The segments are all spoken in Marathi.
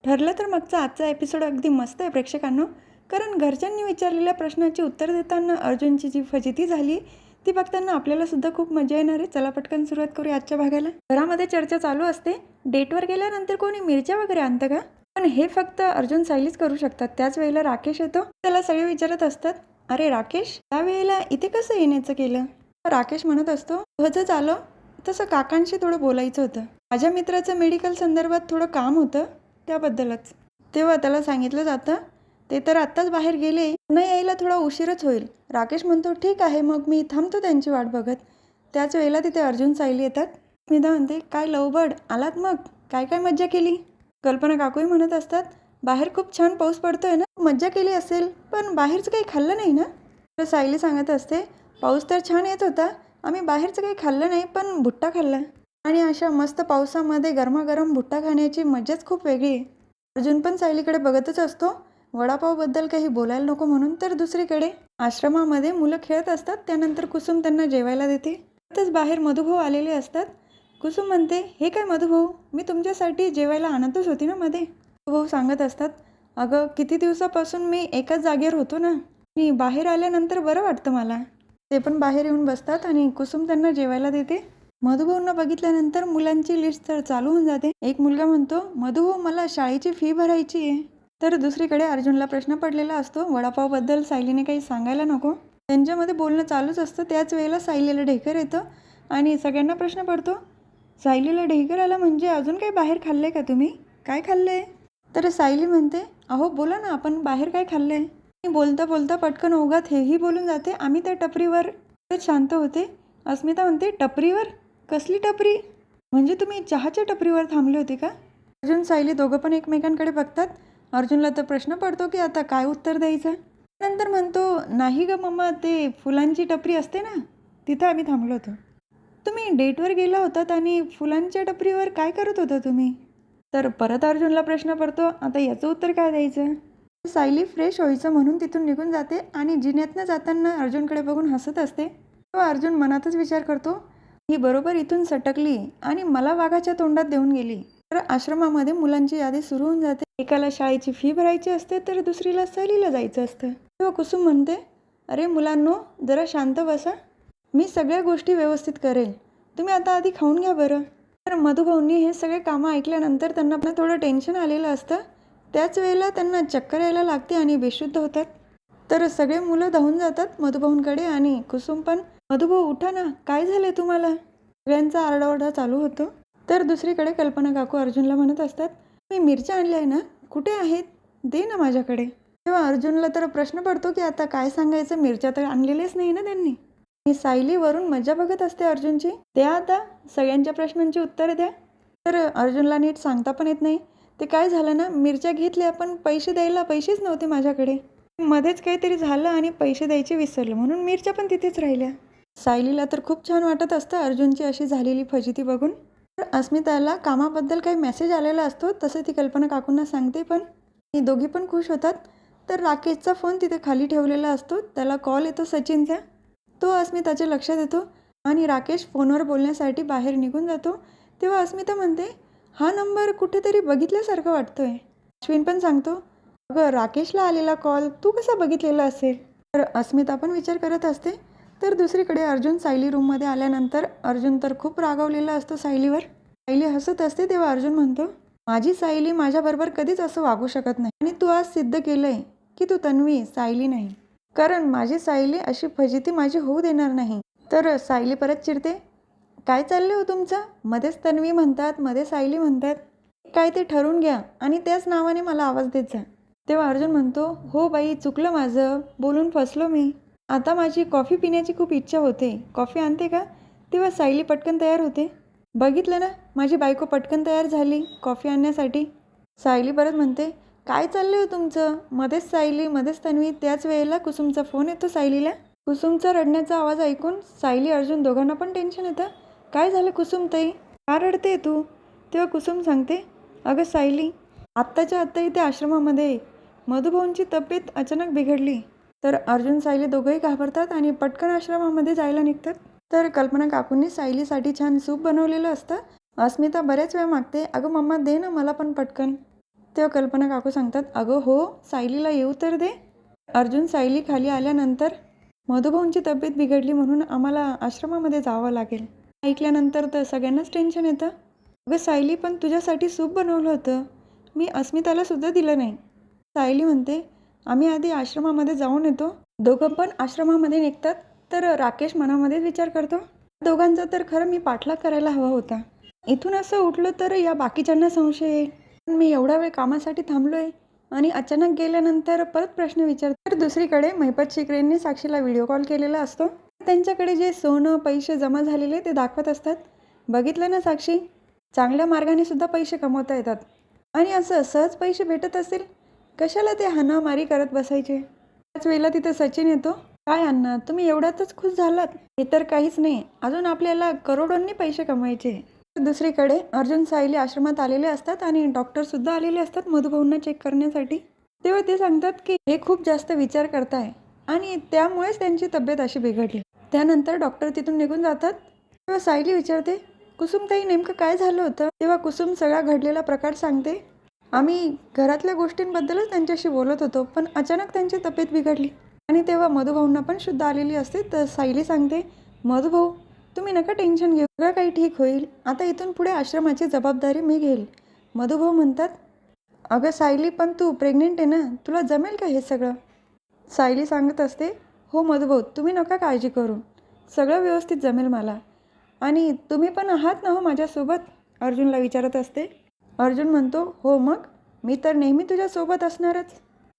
ठरलं तर मागचा आजचा एपिसोड अगदी मस्त आहे प्रेक्षकांनो. कारण घरच्यांनी विचारलेल्या प्रश्नाची उत्तर देताना अर्जुनची जी फजिती झाली ती बघताना आपल्याला सुद्धा खूप मजा येणार आहे. चला पटकन सुरुवात करूया आजच्या भागाला. घरामध्ये चर्चा चालू असते. डेटवर गेल्यानंतर कोणी मिरच्या वगैरे आणतं का? पण हे फक्त अर्जुन सायलीच करू शकतात. त्याच वेळेला राकेश येतो. त्याला सगळे विचारत असतात, अरे राकेश, त्यावेळेला इथे कसं येण्याचं केलं? राकेश म्हणत असतो, सहजच आलो. तसं काकांशी थोडं बोलायचं होतं. माझ्या मित्राचं मेडिकल संदर्भात थोडं काम होतं, त्याबद्दलच. तेव्हा त्याला सांगितलं जातं, ते तर आत्ताच बाहेर गेले, पुन्हा यायला थोडा उशीरच होईल. राकेश म्हणतो, ठीक आहे, मग मी थांबतो त्यांची वाट बघत. त्याच वेळेला तिथे अर्जुन सायली येतात. स्मिता म्हणते, काय लवबड आलात मग? काय काय मज्जा केली? कल्पना काकूही म्हणत असतात, बाहेर खूप छान पाऊस पडतोय ना, मज्जा केली असेल, पण बाहेरचं काही खाल्लं नाही ना? तर सायली सांगत असते, पाऊस तर छान येत होता, आम्ही बाहेरचं काही खाल्लं नाही, पण भुट्टा खाल्ला. आणि अशा मस्त पावसामध्ये गरमागरम भुट्टा खाण्याची मजाच खूप वेगळी आहे. अर्जुन पण सायलीकडे बघतच असतो. वडापावबद्दल काही बोलायला नको म्हणून. तर दुसरीकडे आश्रमामध्ये मुलं खेळत असतात. त्यानंतर कुसुम त्यांना जेवायला देते. त्यातच बाहेर मधुभाऊ आलेले असतात. कुसुम म्हणते, हे काय मधुभाऊ, मी तुमच्यासाठी जेवायला आणतच होती ना मध्ये. मधुभाऊ सांगत असतात, अगं किती दिवसापासून मी एकाच जागेवर होतो ना, मी बाहेर आल्यानंतर बरं वाटतं मला. ते पण बाहेर येऊन बसतात आणि कुसुम त्यांना जेवायला देते. मधुभाऊंना बघितल्यानंतर मुलांची लिस्ट तर चालू होऊन जाते. एक मुलगा म्हणतो, मधुभाऊ मला शाळेची फी भरायची आहे. तर दुसरीकडे अर्जुनला प्रश्न पडलेला असतो, वडापावबद्दल सायलीने काही सांगायला नको. त्यांच्यामध्ये बोलणं चालूच असतं. त्याच वेळेला सायलीला ढेकर येतं आणि सगळ्यांना प्रश्न पडतो, सायलीला ढेकर आला म्हणजे अजून काही बाहेर खाल्लंय का तुम्ही? काय खाल्लंय? तर सायली म्हणते, अहो बोला ना, आपण बाहेर काय खाल्लंय? बोलता बोलता पटकन ओघात हेही बोलून जाते, आम्ही त्या टपरीवर. शांत होते. अस्मिता म्हणते, टपरीवर? कसली टपरी? म्हणजे तुम्ही चहाच्या टपरीवर थांबले होते का? अर्जुन सायली दोघं पण एकमेकांकडे बघतात. अर्जुनला तर प्रश्न पडतो की आता काय उत्तर द्यायचं. नंतर म्हणतो, नाही ग मम्मा, ते फुलांची टपरी असते ना, तिथं आम्ही थांबलो होतो. तुम्ही डेटवर गेला होतात आणि फुलांच्या टपरीवर काय करत होता तुम्ही? तर परत अर्जुनला प्रश्न पडतो, आता याचं उत्तर काय द्यायचं? सायली फ्रेश व्हायचं म्हणून तिथून निघून जाते आणि जिन्यातनं जाताना अर्जुनकडे बघून हसत असते. तेव्हा अर्जुन मनातच विचार करतो, ही बरोबर इथून सटकली आणि मला वाघाच्या तोंडात देऊन गेली. तर आश्रमामध्ये मुलांची यादी सुरू होऊन जाते. एकाला शाळेची फी भरायची असते तर दुसरीला सहलीला जायचं असतं. तेव्हा कुसुम म्हणते, अरे मुलांनो, जरा शांत बसा, मी सगळ्या गोष्टी व्यवस्थित करेल, तुम्ही आता आधी खाऊन घ्या बरं. तर मधुभाऊंनी हे सगळे कामं ऐकल्यानंतर त्यांना थोडं टेन्शन आलेलं असतं. त्याच वेळेला त्यांना चक्कर यायला लागते आणि बेशुद्ध होतात. तर सगळे मुलं धावून जातात मधुभाऊंकडे आणि कुसुम पण, मधुभाऊ उठा ना, काय झालंय तुम्हाला? सगळ्यांचा आरडाओरडा चालू होतो. तर दुसरीकडे कल्पना काकू अर्जुनला म्हणत असतात, मी मिरच्या आणल्या आहे ना, कुठे आहेत? दे ना माझ्याकडे. तेव्हा अर्जुनला तर प्रश्न पडतो की आता काय सांगायचं, मिरच्या तर आणलेल्याच नाही ना त्यांनी. ही सायलीवरून मजा बघत असते अर्जुनची. त्या आता सगळ्यांच्या प्रश्नांची उत्तरं द्या. तर अर्जुनला नीट सांगता पण येत नाही. ते काय झालं ना, मिरच्या घेतल्या पण पैसे द्यायला पैसेच नव्हते माझ्याकडे. मध्येच काहीतरी झालं आणि पैसे द्यायचे विसरलं, म्हणून मिरच्या पण तिथेच राहिल्या. सायलीला तर खूप छान वाटत असतं अर्जुनची अशी झालेली फजिती बघून. तर अस्मिताला कामाबद्दल काही मेसेज आलेला असतो, तसं ती कल्पना काकूंना सांगते पण. ही दोघी पण खुश होतात. तर राकेशचा फोन तिथे खाली ठेवलेला असतो. त्याला कॉल येतो सचिनचा. तो अस्मिताच्या लक्षात येतो आणि राकेश फोनवर बोलण्यासाठी बाहेर निघून जातो. तेव्हा अस्मिता म्हणते, हा नंबर कुठेतरी बघितल्यासारखं वाटतोय. अश्विन पण सांगतो, अगं राकेशला आलेला कॉल तू कसा बघितलेला असेल? तर अस्मिता पण विचार करत असते. तर दुसरीकडे अर्जुन सायली रूममध्ये आल्यानंतर अर्जुन तर खूप रागावलेला असतो सायलीवर. सायली हसत असते. तेव्हा अर्जुन म्हणतो, माझी सायली माझ्याबरोबर कधीच असं वागू शकत नाही आणि तू आज सिद्ध केलंय की तू तन्वी, सायली नाही. कारण माझी सायली अशी फजिती माझी होऊ देणार नाही. तर सायली परत चिडते, काय चाललं हो तुमचं? मध्येच तन्वी म्हणतात, मध्ये सायली म्हणतात, काय ते ठरवून घ्या आणि त्याच नावाने मला आवाज देत जा. तेव्हा अर्जुन म्हणतो, हो बाई, चुकलं माझं, बोलून फसलो मी. आता माझी कॉफी पिण्याची खूप इच्छा होते, कॉफी आणते का? तेव्हा सायली पटकन तयार होते. बघितलं ना, माझी बायको पटकन तयार झाली कॉफी आणण्यासाठी. सायली परत म्हणते, काय चाललं हो तुमचं? मध्येच सायली, मध्येच तन्वी. त्याच वेळेला कुसुमचा फोन येतो सायलीला. कुसुमचा रडण्याचा आवाज ऐकून सायली अर्जुन दोघांना पण टेन्शन येतं. काय झालं कुसुम ताई, का रडते तू? तेव्हा कुसुम सांगते, अगं सायली, आत्ताच्या आत्ता इथे आश्रमामध्ये मधुभाऊंची तब्येत अचानक बिघडली. तर अर्जुन सायली दोघंही घाबरतात आणि पटकन आश्रमामध्ये जायला निघतात. तर कल्पना काकूंनी सायलीसाठी छान सूप बनवलेलं असतं. अस्मिता बऱ्याच वेळा मागते, अगं मम्मा दे ना मला पण पटकन. तेव्हा कल्पना काकू सांगतात, अगं हो, सायलीला येऊ तर दे. अर्जुन, सायली खाली आल्यानंतर मधुभाऊंची तब्येत बिघडली म्हणून आम्हाला आश्रमामध्ये जावं लागेल. ऐकल्यानंतर तर सगळ्यांनाच टेन्शन येतं. अगं सायली, पण तुझ्यासाठी सूप बनवलं होतं, मी अस्मिताला सुद्धा दिलं नाही. सायली म्हणते, आम्ही आधी आश्रमामध्ये जाऊन येतो. दोघं पण आश्रमामध्ये निघतात. तर राकेश मनामध्ये विचार करतो, दोघांचा तर खरं मी पाठलाग करायला हवा होता. इथून असं उठलं तर या बाकीच्यांना संशय येईल. पण मी एवढा वेळ कामासाठी थांबलोय आणि अचानक गेल्यानंतर परत प्रश्न विचारतो. तर दुसरीकडे महिपत शिकरेंनी साक्षीला व्हिडिओ कॉल केलेला असतो. त्यांच्याकडे जे सोनं पैसे जमा झालेले ते दाखवत असतात. बघितलं ना साक्षी, चांगल्या मार्गाने सुद्धा पैसे कमवता येतात. आणि असं सहज पैसे भेटत असेल, कशाला ते हाणामारी करत बसायचे. त्याच वेळेला तिथे सचिन येतो. काय अण्णा, तुम्ही एवढ्यातच खुश झालात? हे तर काहीच नाही, अजून आपल्याला करोडोंनी पैसे कमवायचे. दुसरीकडे अर्जुन सायली आश्रमात आलेले असतात आणि डॉक्टरसुद्धा आलेले असतात मधुभाऊंना चेक करण्यासाठी. तेव्हा ते सांगतात की हे खूप जास्त विचार करताय आणि त्यामुळेच त्यांची तब्येत अशी बिघडली. त्यानंतर डॉक्टर तिथून निघून जातात. तेव्हा सायली विचारते, कुसुमताई नेमकं काय झालं होतं? तेव्हा कुसुम सगळा घडलेला प्रकार सांगते. आम्ही घरातल्या गोष्टींबद्दलच त्यांच्याशी बोलत होतो, पण अचानक त्यांची तब्येत बिघडली. आणि तेव्हा मधुभाऊंना पण शुद्ध आलेली असते. तर सायली सांगते, मधुभाऊ तुम्ही नका टेन्शन घेऊ, सगळं काही ठीक होईल. आता इथून पुढे आश्रमाची जबाबदारी मी घेईल. मधुभाऊ म्हणतात, अगं सायली, पण तू प्रेग्नेंट आहे ना, तुला जमेल का हे सगळं? सायली सांगत असते, हो मधुभाऊ, तुम्ही नका काळजी करू, सगळं व्यवस्थित जमेल मला. आणि तुम्ही पण आहात ना हो माझ्यासोबत? अर्जुनला विचारत असते. अर्जुन म्हणतो, हो मग, मी तर नेहमी तुझ्यासोबत असणारच.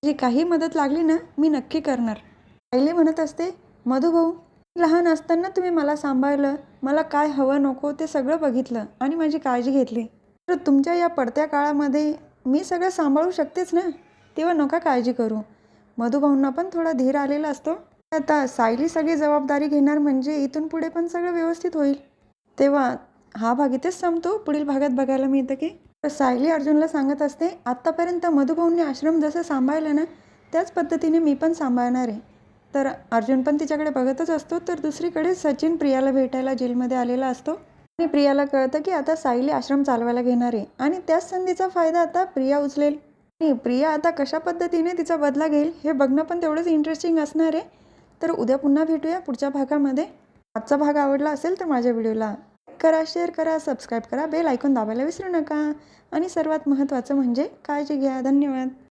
जी काही मदत लागली ना, मी नक्की करणार. सायली म्हणत असते, मधुभाऊ, लहान असताना तुम्ही मला सांभाळलं, मला काय हवं नको ते सगळं बघितलं आणि माझी काळजी घेतली. तर तुमच्या या पडत्या काळामध्ये मी सगळं सांभाळू शकतेच ना, तेव्हा नका काळजी करू. मधुभाऊंना पण थोडा धीर आलेला असतो. आता सायली सगळी जबाबदारी घेणार म्हणजे इथून पुढे पण सगळं व्यवस्थित होईल. तेव्हा हा भाग इथेच संपतो. पुढील भागात बघायला मिळतं की सायली अर्जुनला सांगत असते, आत्तापर्यंत मधुभाऊंनी आश्रम जसं सांभाळलं ना, त्याच पद्धतीने मी पण सांभाळणार आहे. तर अर्जुन पण तिच्याकडे बघतच असतो. तर दुसरीकडे सचिन प्रियाला भेटायला जेलमध्ये आलेला असतो आणि प्रियाला कळतं की आता सायली आश्रम चालवायला घेणार आहे आणि त्याच संधीचा फायदा आता प्रिया उचलेल. आणि प्रिया आता कशा पद्धतीने तिचा बदला घेईल हे बघणं पण तेवढंच इंटरेस्टिंग असणार आहे. तर उद्या पुन्हा भेटूया पुढच्या भागामध्ये. आजचा भाग आवडला असेल तर माझ्या व्हिडिओला करा, शेअर करा, सबस्क्राईब करा, बेल आयकॉन दाबायला विसरू नका. आणि सर्वात महत्त्वाचं म्हणजे काळजी घ्या. धन्यवाद.